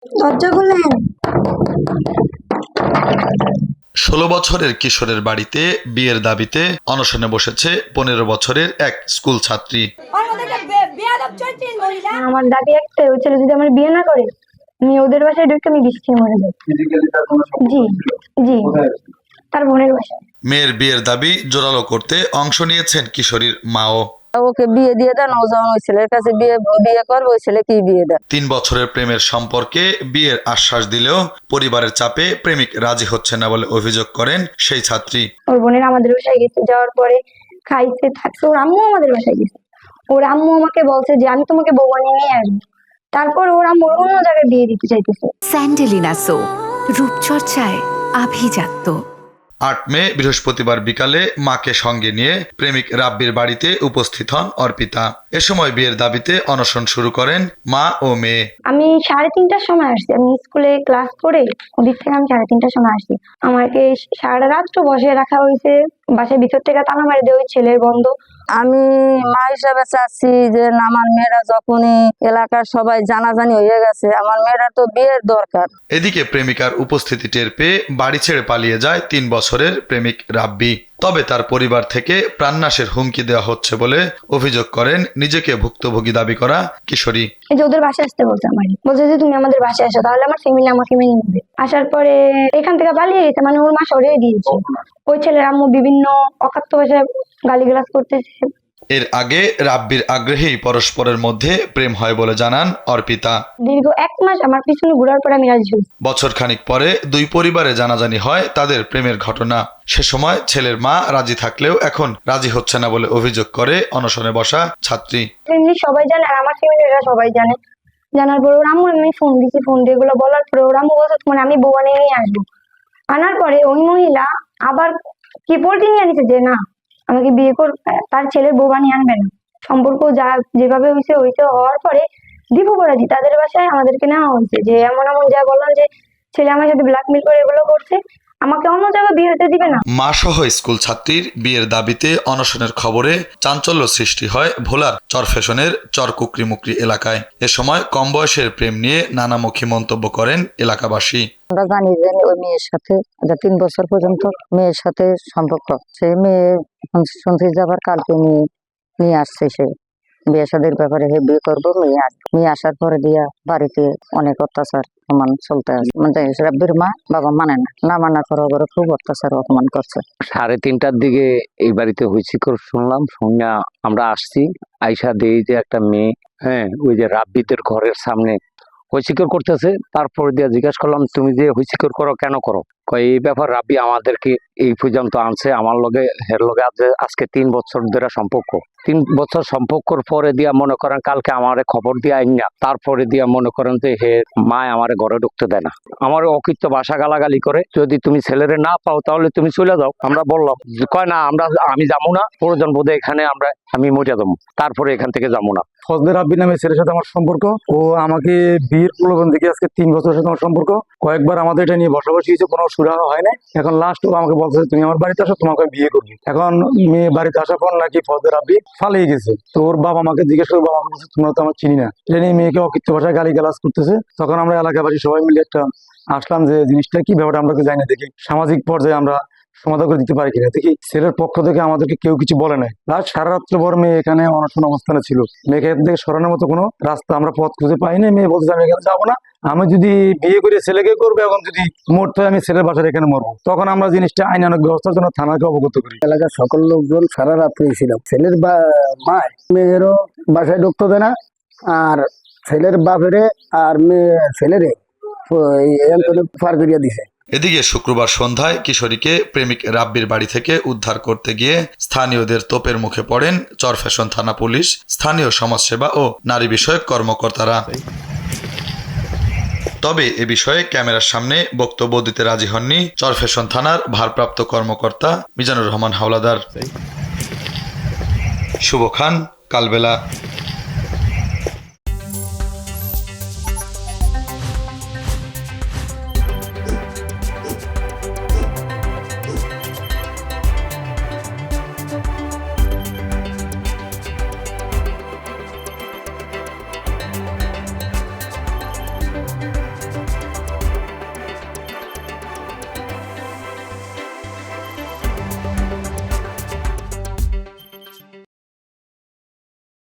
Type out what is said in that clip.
দরজা খুলেন। ১৬ বছরের কিশোরের বাড়িতে বিয়ের দাবিতে অনশনে বসেছে ১৫ বছরের এক স্কুল ছাত্রী। আমার দাবি একটাই, ওই ছেলে যদি আমার বিয়ে না করে আমি ওদের বাসায় ঢুকে আমি বিষ খেয়ে মরে যাবো। জি জি, তার বোনের বাসায়। মেয়ের বিয়ের দাবি জোরালো করতে অংশ নিয়েছেন কিশোরীর মাও। ওকে বিয়ে দিয়ে দেন, ও যখন ওই ছেলের কাছে বিয়ে করবে ওই ছেলে কি বিয়ে দেন। ৩ বছরের প্রেমের সম্পর্কে বিয়ের আশ্বাস দিলেও পরিবারের চাপে প্রেমিক রাজি হচ্ছে না বলে অভিযোগ করেন সেই ছাত্রী। ওর বোনের আমাদের বাসায় গেছে, যাওয়ার পরে খাইছে থাকছে, ওর আম্মু আমাদের বাসায় গেছে। ওর আম্মু আমাকে বলছে যে আমি তোমাকে বউ বানিয়ে নিয়ে আসবো। তারপর ওর আম্মু অন্য জায়গায় বিয়ে দিতে চাইতেছে। স্যান্ডেলিনা সো, রূপচর্চায় আভিজাত্য। ৮ মে বৃহস্পতিবার বিকালে মাকে সঙ্গে নিয়ে প্রেমিক রাব্বির বাড়িতে উপস্থিত হন অর্পিতা। এ সময় বিয়ের দাবিতে অনশন শুরু করেন মা ও মেয়ে। আমি 3:30টার সময় আসছি, আমি স্কুলে ক্লাস করে ওদিক থেকে আমি 3:30টার সময় আসছি। আমাকে সারা রাত বসে রাখা হয়েছে, বাসার ভিতর থেকে তালা মারি দেওয়া, ওই ছেলের বন্ধ। আমি মা হিসাবে চাচ্ছি যে আমার মেয়েরা যখনই এলাকার সবাই জানাজানি হয়ে গেছে, আমার মেয়েরা তো বিয়ের দরকার। এদিকে প্রেমিকার উপস্থিতি টের পেয়ে বাড়ি ছেড়ে পালিয়ে যায় 3 বছরের প্রেমিক রাব্বি। তবে তার পরিবার থেকে প্রাণনাশের হুমকি দেওয়া হচ্ছে বলে অভিযোগ করেন নিজেকে ভুক্তভোগী দাবি করা কিশোরী। এই যে ওদের বাসায় আসতে বলছে, আমার বলছে যে তুমি আমাদের বাসায় আসো, তাহলে আমার ফ্যামিলি আমাকে মেনে নেবে। আসার পরে এখান থেকে পালিয়ে গেছে, মানে ওর মা সরিয়ে দিয়েছে। ওই ছেলের আম্মু বিভিন্ন অকাত্য ভাষায় গালিগালাজ করতেছে। এর আগে রাব্বির আগ্রহেই পরস্পরের মধ্যে প্রেম হয় বলে জানান অর্পিতা। দীর্ঘ 1 মাস আমার পিছনে ঘোরার পর আমি রাজি হই। বছর খানিক পরে দুই পরিবারে জানাজানি হয় তাদের প্রেমের ঘটনা। সে সময় ছেলের মা রাজি থাকলেও এখন রাজি হচ্ছে না বলে অভিযোগ করে অনশনে বসা ছাত্রী। ফ্যামিলি সবাই জানে আর আমার ফ্যামিলিরা সবাই জানে। জানার পর ওর আম্মু আমি ফোন দিছি, ফোন দিয়ে এগুলো বলার পরে ওর আম্মু বলছে মানে আমি বউ বানিয়ে নিয়ে আসবো। আনার পরে ওই মহিলা আবার কি পোল্ট্রি নিয়ে আনিছে যে না আমাকে বিয়ে কর, তার ছেলের বউ বানিয়ে আনবে না। সম্পর্ক যা যেভাবে হয়েছে হওয়ার পরে দীপকরাজি তাদের বাসায় আমাদেরকে নেওয়া হয়েছে, যে এমন এমন যা বললাম যে ছেলে আমার সাথে ব্ল্যাকমেল করে এগুলো করছে, আমাকে অন্য জায়গায় বিয়ে হতে দিবে না। মা সহ স্কুল ছাত্রীর বিয়ের দাবিতে অনশনের খবরে চাঞ্চল্য সৃষ্টি হয় ভোলার চরফ্যাশনের চরকুকরিমুকরি এলাকায়। এ সময় কম বয়সের প্রেম নিয়ে নানামুখী মন্তব্য করেন এলাকাবাসী। আমরা জানি যে ওই মেয়ের সাথে 3 বছর পর্যন্ত মেয়ের সাথে সম্পর্ক, সেই মেয়ে শুনতে যাবার কালকে নিয়ে আসছে, সে বিয়ে শাদীর ব্যাপারে বিয়ে করবো, মেয়ে আসার পরে দিয়া বাড়িতে অনেক অত্যাচার অপমান চলতে আছে। মানে রাব্বির মা বাবা মানে না মানার পর ওরা খুব অত্যাচার অপমান করছে। 3:30টার দিকে এই বাড়িতে হইচিকর শুনলাম, শুনে আমরা আসছি। আইসা দেই যে একটা মেয়ে, ওই যে রাব্বিদের ঘরের সামনে হইচিকর করতেছে। তারপরে দিয়ে জিজ্ঞাসা করলাম তুমি যে হইচিকর করো কেন করো? কয় এই ব্যাপার রাব্বি আমাদেরকে এই পর্যন্ত আনছে, আমার লগে হের লগে আজকে 3 বছর ধরে সম্পর্ক। 3 বছর সম্পর্কর পরে দিয়া মনে করেন কালকে আমারে খবর দিয়ে আইন না, তারপরে দিয়া মনে করেন যে হে মা আমারে ঘরে ঢুকতে দেয় না, আমার অকৃত্য ভাষা গালাগালি করে। যদি তুমি ছেলেরে না পাও তাহলে তুমি চলে যাও। আমরা বললাম কয় না আমি যাবো না, প্রয়োজন বোধে এখানে আমি মরে যাবো, তারপরে এখান থেকে যাবো না। ফজলে রাব্বি নামে ছেলের সাথে আমার সম্পর্ক। ও আমাকে বিয়ের প্রলোভন থেকে আজকে 3 বছরের সাথে আমার সম্পর্ক। কয়েকবার আমাদের এটা নিয়ে বসাবসি হয়েছে, কোনো সুরাহা হয় না। এখন লাস্ট ও আমাকে বলছে তুমি আমার বাড়িতে আসো, তোমাকে বিয়ে করবি। এখন মেয়ে বাড়িতে আসার পর নাকি ফজলে রাব্বি পালিয়ে গেছে। তো ওর বাবা আমাকে জিজ্ঞেস করে, বাবা আমাকে বলছে তোমরা তো আমার চিনি না। এটা নিয়ে মেয়েকে অকৃত্য ভাষায় গালিগালাজ করতেছে। তখন আমরা এলাকাবাসী সবাই মিলে একটা আসলাম যে জিনিসটা কি ব্যাপারটা আমরা জানি না, দেখি সামাজিক পর্যায়ে আমরা সমাধান করে দিতে পারি কিনা। দেখি ছেলের পক্ষ থেকে আমাদেরকে কেউ কিছু বলে নাই। লাস্ট সারা রাত্রে পর মেয়ে এখানে অনশন অবস্থানে ছিল। মেয়েকে এখান থেকে সরানোর মতো কোনো রাস্তা আমরা পথ খুঁজে পাইনি। মেয়ে বলছে আমি এখানে যাবো না, আমি যদি বিয়ে করে ছেলেকে করবো, এখন যদি মরতে হয় আমি ছেলের বাসার এখানে মরবো। তখন আমরা জিনিসটা আইনানুগ ব্যবস্থার জন্য থানাকে অবগত করি। এলাকার সকল লোকজন সারা রাত্রে ছিল। ছেলের মা মেয়েরও বাসায় ঢুকতে দেয় না, আর ছেলের বাপেরে আর মেয়ে ছেলেরে পার করিয়া দিছে। এদিকে শুক্রবার সন্ধ্যায় কিশোরীকে প্রেমিক রাব্বির বাড়ি থেকে উদ্ধার করতে গিয়ে স্থানীয়দের তোপের মুখে পড়েন চরফ্যাশন থানা পুলিশ, স্থানীয় সমাজসেবা ও নারী বিষয়ক কর্মকর্তারা। তবে এ বিষয়ে ক্যামেরার সামনে বক্তব্য দিতে রাজি হননি চরফ্যাশন থানার ভারপ্রাপ্ত কর্মকর্তা মিজানুর রহমান হাওলাদার। শুভ খান, কালবেলা।